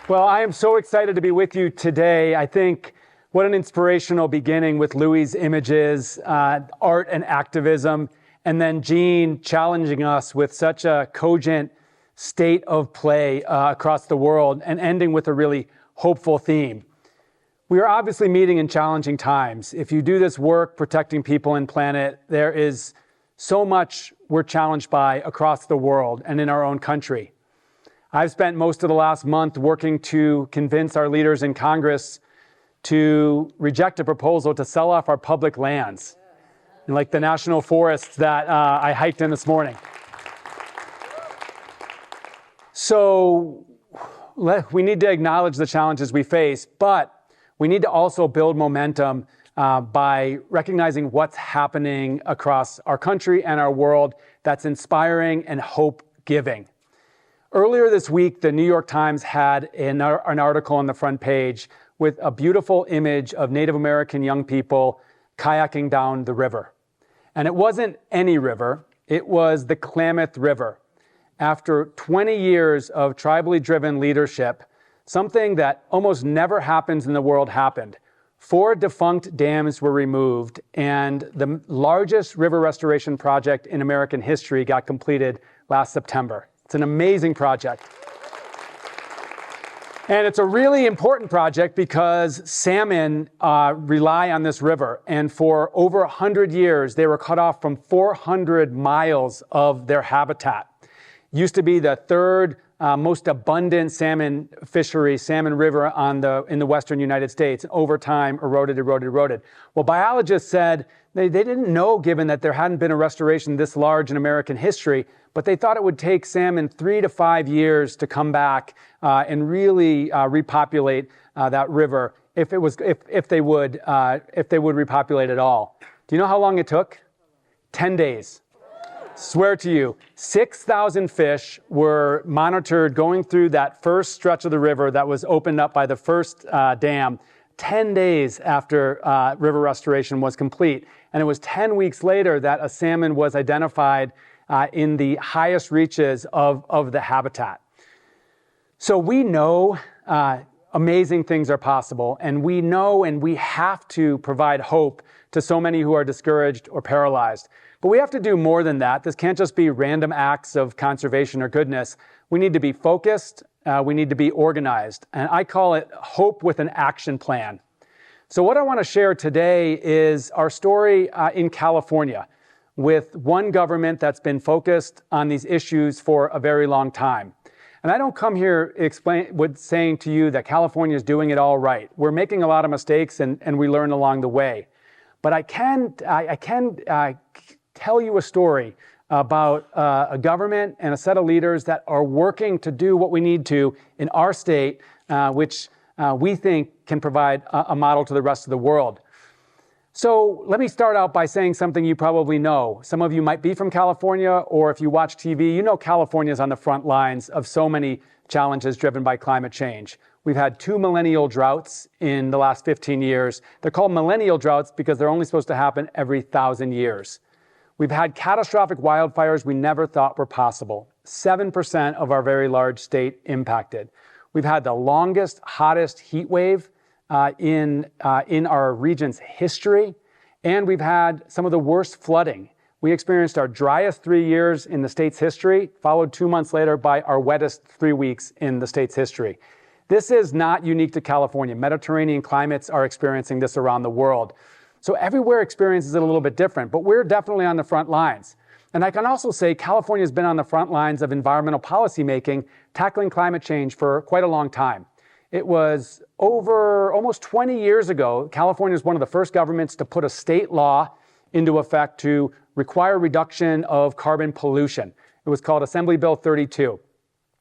Well, I am so excited to be with you today. I think what an inspirational beginning with Louie's images, art and activism, and then Jean challenging us with such a cogent state of play across the world and ending with a really hopeful theme. We are obviously meeting in challenging times. If you do this work protecting people and planet, there is so much we're challenged by across the world and in our own country. I've spent most of the last month working to convince our leaders in Congress to reject a proposal to sell off our public lands, like the national forests that I hiked in this morning. So we need to acknowledge the challenges we face, but we need to also build momentum by recognizing what's happening across our country and our world that's inspiring and hope-giving. Earlier this week, the New York Times had an article on the front page with a beautiful image of Native American young people kayaking down the river. And it wasn't any river, it was the Klamath River. After 20 years of tribally driven leadership, something that almost never happens in the world happened. 4 defunct dams were removed, and the largest river restoration project in American history got completed last September. It's an amazing project. And it's a really important project because salmon rely on this river. And for over 100 years, they were cut off from 400 miles of their habitat. Used to be the third most abundant salmon fishery, salmon river in the western United States. Over time, eroded. Well, biologists said they didn't know, given that there hadn't been a restoration this large in American history, but they thought it would take salmon 3 to 5 years to come back and really repopulate that river if they would repopulate at all. Do you know how long it took? 10 days. Swear to you, 6,000 fish were monitored going through that first stretch of the river that was opened up by the first dam 10 days after river restoration was complete. And it was 10 weeks later that a salmon was identified in the highest reaches of the habitat. So we know amazing things are possible, and we know and we have to provide hope to so many who are discouraged or paralyzed. But we have to do more than that. This can't just be random acts of conservation or goodness. We need to be focused. We need to be organized. And I call it hope with an action plan. So what I want to share today is our story in California with one government that's been focused on these issues for a very long time. And I don't come here saying to you that California is doing it all right. We're making a lot of mistakes and we learn along the way. But I can tell you a story about a government and a set of leaders that are working to do what we need to in our state, which we think can provide a model to the rest of the world. So let me start out by saying something you probably know. Some of you might be from California, or if you watch TV, you know California is on the front lines of so many challenges driven by climate change. We've had 2 millennial droughts in the last 15 years. They're called millennial droughts because they're only supposed to happen every 1,000 years. We've had catastrophic wildfires we never thought were possible. 7% of our very large state impacted. We've had the longest, hottest heat wave in our region's history, and we've had some of the worst flooding. We experienced our driest 3 years in the state's history, followed 2 months later by our wettest 3 weeks in the state's history. This is not unique to California. Mediterranean climates are experiencing this around the world. So everywhere experiences it a little bit different, but we're definitely on the front lines. And I can also say California has been on the front lines of environmental policy making, tackling climate change for quite a long time. It was over almost 20 years ago, California was one of the first governments to put a state law into effect to require reduction of carbon pollution. It was called Assembly Bill 32.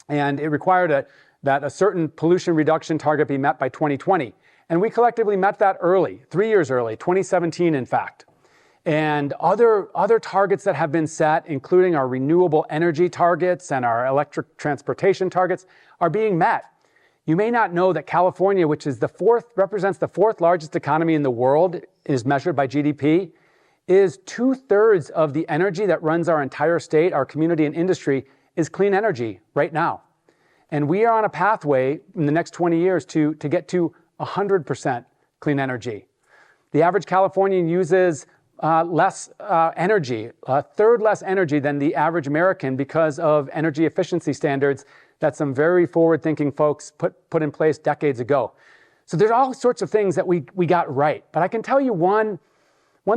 And it required that a certain pollution reduction target be met by 2020. And we collectively met that early, 3 years early, 2017 in fact. And other targets that have been set, including our renewable energy targets and our electric transportation targets, are being met. You may not know that California, which is represents the 4th largest economy in the world, is measured by GDP, is 2/3 of the energy that runs our entire state, our community and industry, is clean energy right now. And we are on a pathway in the next 20 years to get to 100% clean energy. The average Californian uses less energy, a third less energy than the average American because of energy efficiency standards that some very forward-thinking folks put in place decades ago. So there's all sorts of things that we got right. But I can tell you one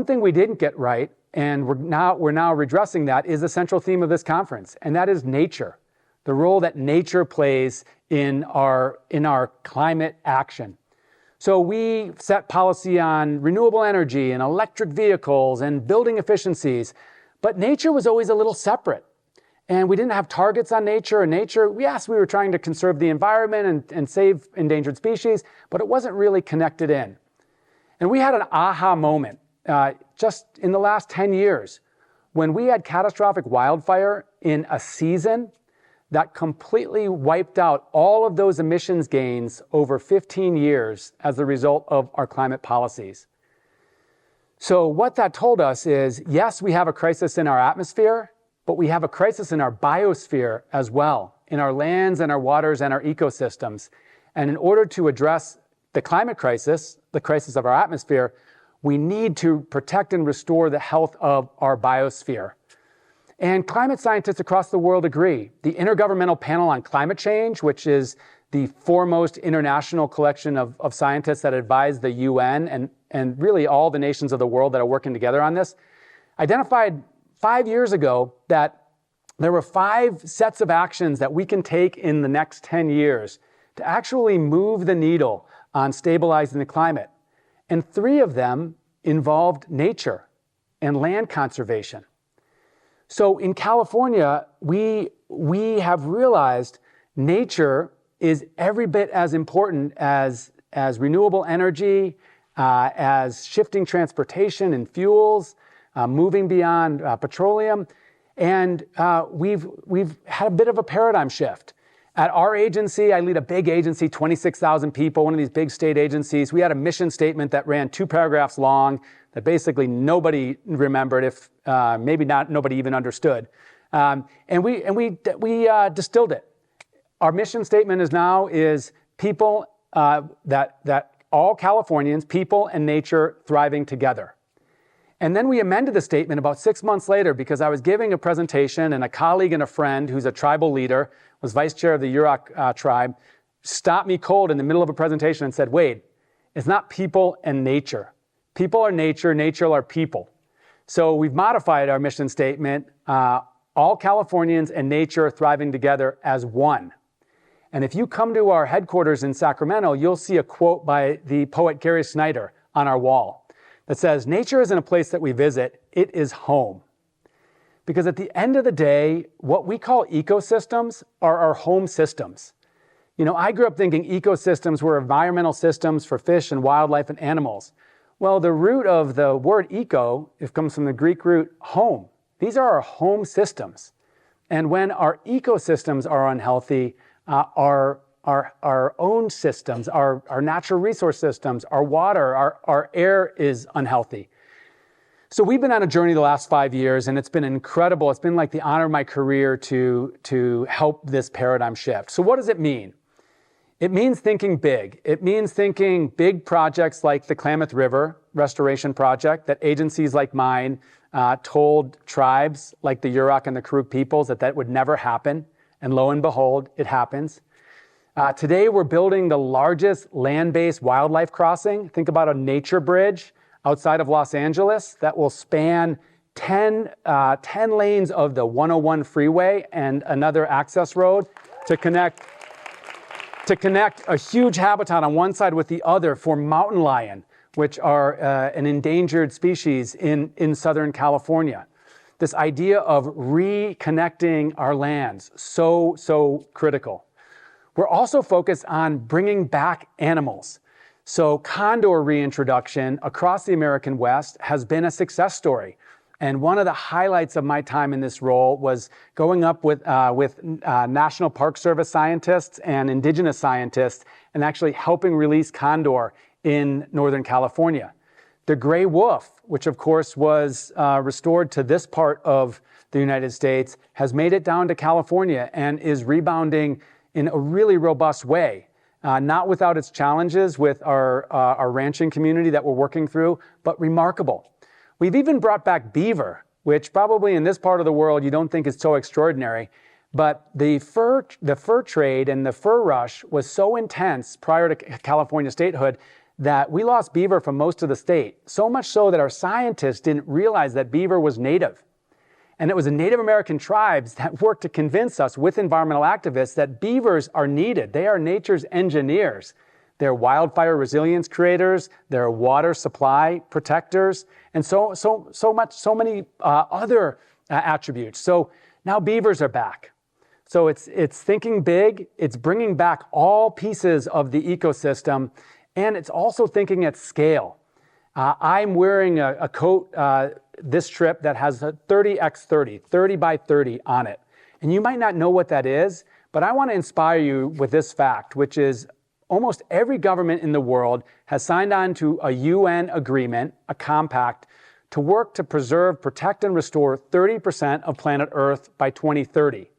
thing we didn't get right, and we're now redressing that, is the central theme of this conference, and that is nature, the role that nature plays in our climate action. So we set policy on renewable energy and electric vehicles and building efficiencies, but nature was always a little separate. And we didn't have targets on nature. And nature, yes, we were trying to conserve the environment and save endangered species, but it wasn't really connected in. And we had an aha moment just in the last 10 years when we had catastrophic wildfire in a season that completely wiped out all of those emissions gains over 15 years as a result of our climate policies. So what that told us is, yes, we have a crisis in our atmosphere, but we have a crisis in our biosphere as well, in our lands and our waters and our ecosystems. And in order to address the climate crisis, the crisis of our atmosphere, we need to protect and restore the health of our biosphere. And climate scientists across the world agree. The Intergovernmental Panel on Climate Change, which is the foremost international collection of scientists that advise the UN and really all the nations of the world that are working together on this, identified 5 years ago that there were 5 sets of actions that we can take in the next 10 years to actually move the needle on stabilizing the climate. And 3 of them involved nature and land conservation. So in California, we have realized nature is every bit as important as renewable energy, as shifting transportation and fuels, moving beyond petroleum. And we've had a bit of a paradigm shift. At our agency, I lead a big agency, 26,000 people, one of these big state agencies. We had a mission statement that ran 2 paragraphs long that basically nobody remembered, if maybe not nobody even understood. And we distilled it. Our mission statement is people, that all Californians, people and nature thriving together. And then we amended the statement about 6 months later because I was giving a presentation and a colleague and a friend who's a tribal leader, was vice chair of the Yurok tribe, stopped me cold in the middle of a presentation and said, Wade, it's not people and nature. People are nature, nature are people. So we've modified our mission statement, all Californians and nature thriving together as one. And if you come to our headquarters in Sacramento, you'll see a quote by the poet Gary Snyder on our wall that says, nature isn't a place that we visit, it is home. Because at the end of the day, what we call ecosystems are our home systems. You know, I grew up thinking ecosystems were environmental systems for fish and wildlife and animals. Well, the root of the word eco, it comes from the Greek root home. These are our home systems. And when our ecosystems are unhealthy, our own systems, our natural resource systems, our water, our air is unhealthy. So we've been on a journey the last 5 years, and it's been incredible. It's been like the honor of my career to help this paradigm shift. So what does it mean? It means thinking big. It means thinking big projects like the Klamath River Restoration Project that agencies like mine told tribes like the Yurok and the Karuk peoples that would never happen. And lo and behold, it happens. Today, we're building the largest land-based wildlife crossing. Think about a nature bridge outside of Los Angeles that will span 10 lanes of the 101 freeway and another access road to connect a huge habitat on one side with the other for mountain lion, which are an endangered species in Southern California. This idea of reconnecting our lands, so critical. We're also focused on bringing back animals. So condor reintroduction across the American West has been a success story. And one of the highlights of my time in this role was going up with National Park Service scientists and Indigenous scientists and actually helping release condor in Northern California. The gray wolf, which of course was restored to this part of the United States, has made it down to California and is rebounding in a really robust way. Not without its challenges with our ranching community that we're working through, but remarkable. We've even brought back beaver, which probably in this part of the world you don't think is so extraordinary, but the fur trade and the fur rush was so intense prior to California statehood that we lost beaver from most of the state, so much so that our scientists didn't realize that beaver was native. And it was the Native American tribes that worked to convince us with environmental activists that beavers are needed. They are nature's engineers. They're wildfire resilience creators, they're water supply protectors, and so many other attributes. So now beavers are back. So it's thinking big, it's bringing back all pieces of the ecosystem, and it's also thinking at scale. I'm wearing a coat this trip that has a 30x30, 30 by 30 on it. And you might not know what that is, but I want to inspire you with this fact, which is almost every government in the world has signed on to a UN agreement, a compact, to work to preserve, protect, and restore 30% of planet Earth by 2030.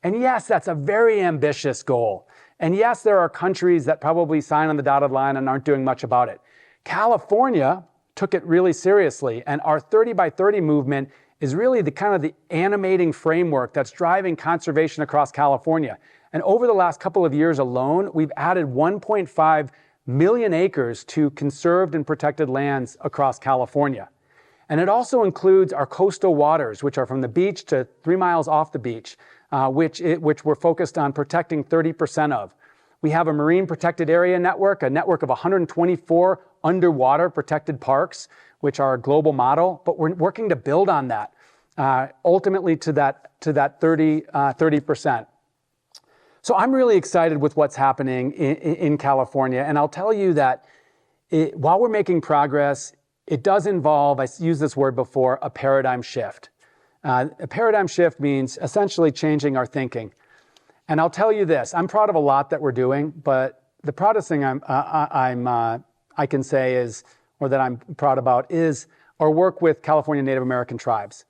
And yes, that's a very ambitious goal. And yes, there are countries that probably sign on the dotted line and aren't doing much about it. California took it really seriously, and our 30 by 30 movement is really the animating framework that's driving conservation across California. And over the last couple of years alone, we've added 1.5 million acres to conserved and protected lands across California. And it also includes our coastal waters, which are from the beach to 3 miles off the beach, which we're focused on protecting 30% of. We have a marine protected area network, a network of 124 underwater protected parks, which are a global model, but we're working to build on that, ultimately to that 30%. So I'm really excited with what's happening in California, and I'll tell you that while we're making progress, it does involve, I used this word before, a paradigm shift. A paradigm shift means essentially changing our thinking. And I'll tell you this, I'm proud of a lot that we're doing, but the proudest thing I can say is, or that I'm proud about, is our work with California Native American tribes.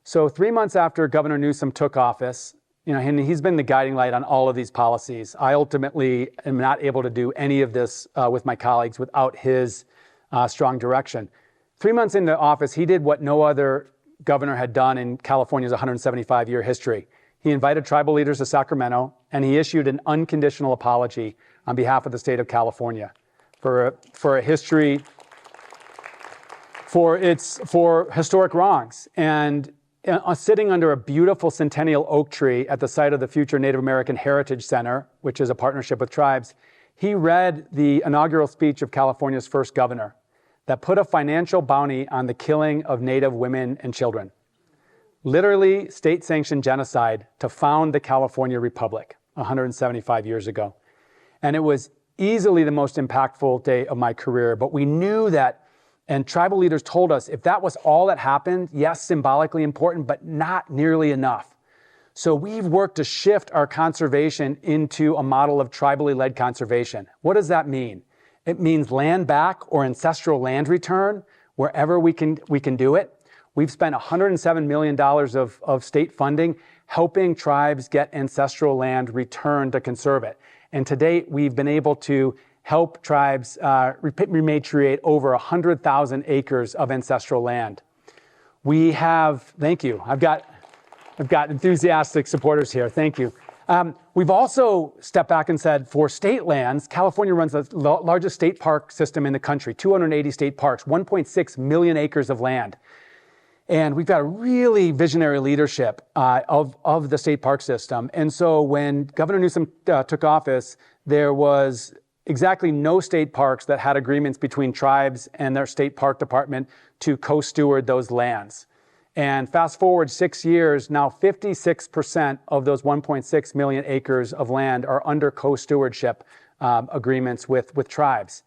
So 3 months after Governor Newsom took office, and he's been the guiding light on all of these policies. I ultimately am not able to do any of this with my colleagues without his strong direction. 3 months into office, he did what no other governor had done in California's 175-year history. He invited tribal leaders to Sacramento, and he issued an unconditional apology on behalf of the state of California for historic wrongs. And sitting under a beautiful centennial oak tree at the site of the future Native American Heritage Center, which is a partnership with tribes, he read the inaugural speech of California's first governor that put a financial bounty on the killing of Native women and children. Literally state-sanctioned genocide to found the California Republic 175 years ago. And it was easily the most impactful day of my career, but we knew that, and tribal leaders told us, if that was all that happened, yes, symbolically important, but not nearly enough. So we've worked to shift our conservation into a model of tribally led conservation. What does that mean? It means land back or ancestral land return wherever we can do it. We've spent $107 million of state funding helping tribes get ancestral land returned to conserve it. And to date, we've been able to help tribes rematriate over 100,000 acres of ancestral land. We have, thank you, I've got enthusiastic supporters here, thank you. We've also stepped back and said, for state lands, California runs the largest state park system in the country, 280 state parks, 1.6 million acres of land. And we've got a really visionary leadership of the state park system. And so when Governor Newsom took office, there was exactly no state parks that had agreements between tribes and their state park department to co-steward those lands. And fast forward 6 years, now 56% of those 1.6 million acres of land are under co-stewardship agreements with tribes.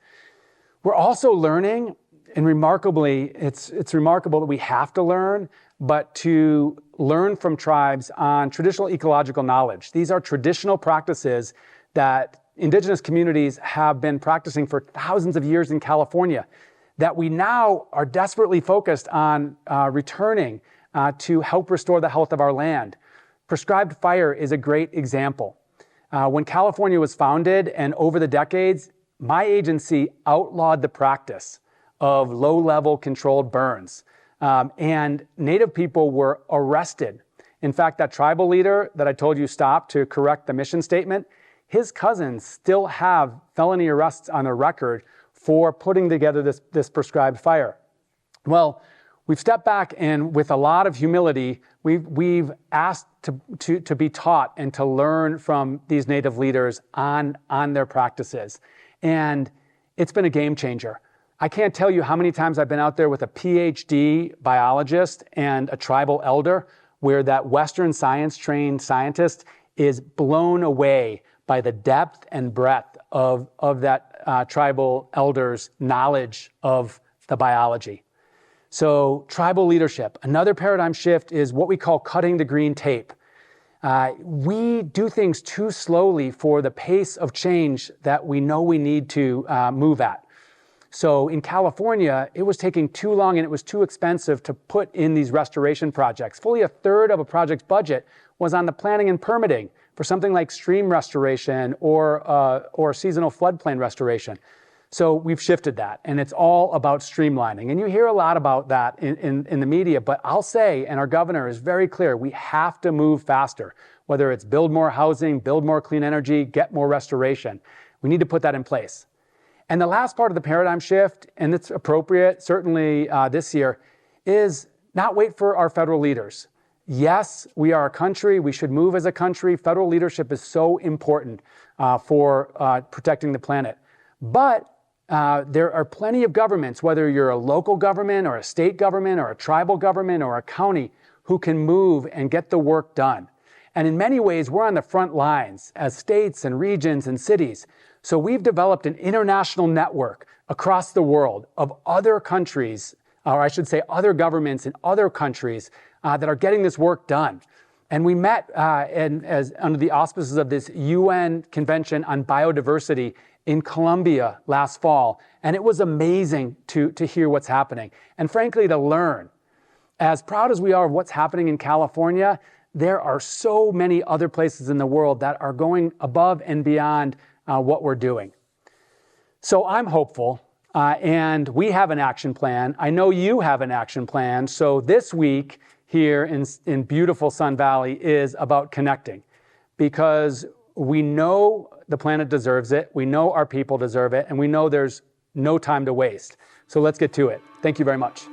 We're also learning, and remarkably, it's remarkable that we have to learn, but to learn from tribes on traditional ecological knowledge. These are traditional practices that Indigenous communities have been practicing for thousands of years in California that we now are desperately focused on returning to help restore the health of our land. Prescribed fire is a great example. When California was founded and over the decades, my agency outlawed the practice of low-level controlled burns. And Native people were arrested. In fact, that tribal leader that I told you stopped to correct the mission statement, his cousins still have felony arrests on their record for putting together this prescribed fire. Well, we've stepped back and with a lot of humility, we've asked to be taught and to learn from these Native leaders on their practices. And it's been a game changer. I can't tell you how many times I've been out there with a PhD biologist and a tribal elder where that Western science-trained scientist is blown away by the depth and breadth of that tribal elder's knowledge of the biology. So tribal leadership, another paradigm shift is what we call cutting the green tape. We do things too slowly for the pace of change that we know we need to move at. So in California, it was taking too long and it was too expensive to put in these restoration projects. Fully a third of a project's budget was on the planning and permitting for something like stream restoration or seasonal floodplain restoration. So we've shifted that, and it's all about streamlining. And you hear a lot about that in the media, but I'll say, and our governor is very clear, we have to move faster, whether it's build more housing, build more clean energy, get more restoration. We need to put that in place. And the last part of the paradigm shift, and it's appropriate, certainly this year, is not wait for our federal leaders. Yes, we are a country. We should move as a country. Federal leadership is so important for protecting the planet. But there are plenty of governments, whether you're a local government or a state government or a tribal government or a county, who can move and get the work done. And in many ways, we're on the front lines as states and regions and cities. So we've developed an international network across the world of other countries, or I should say other governments in other countries that are getting this work done. And we met under the auspices of this UN Convention on Biodiversity in Colombia last fall. And it was amazing to hear what's happening. And frankly, to learn. As proud as we are of what's happening in California, there are so many other places in the world that are going above and beyond what we're doing. So I'm hopeful, and we have an action plan. I know you have an action plan. So this week here in beautiful Sun Valley is about connecting, because we know the planet deserves it, we know our people deserve it, and we know there's no time to waste. So let's get to it. Thank you very much.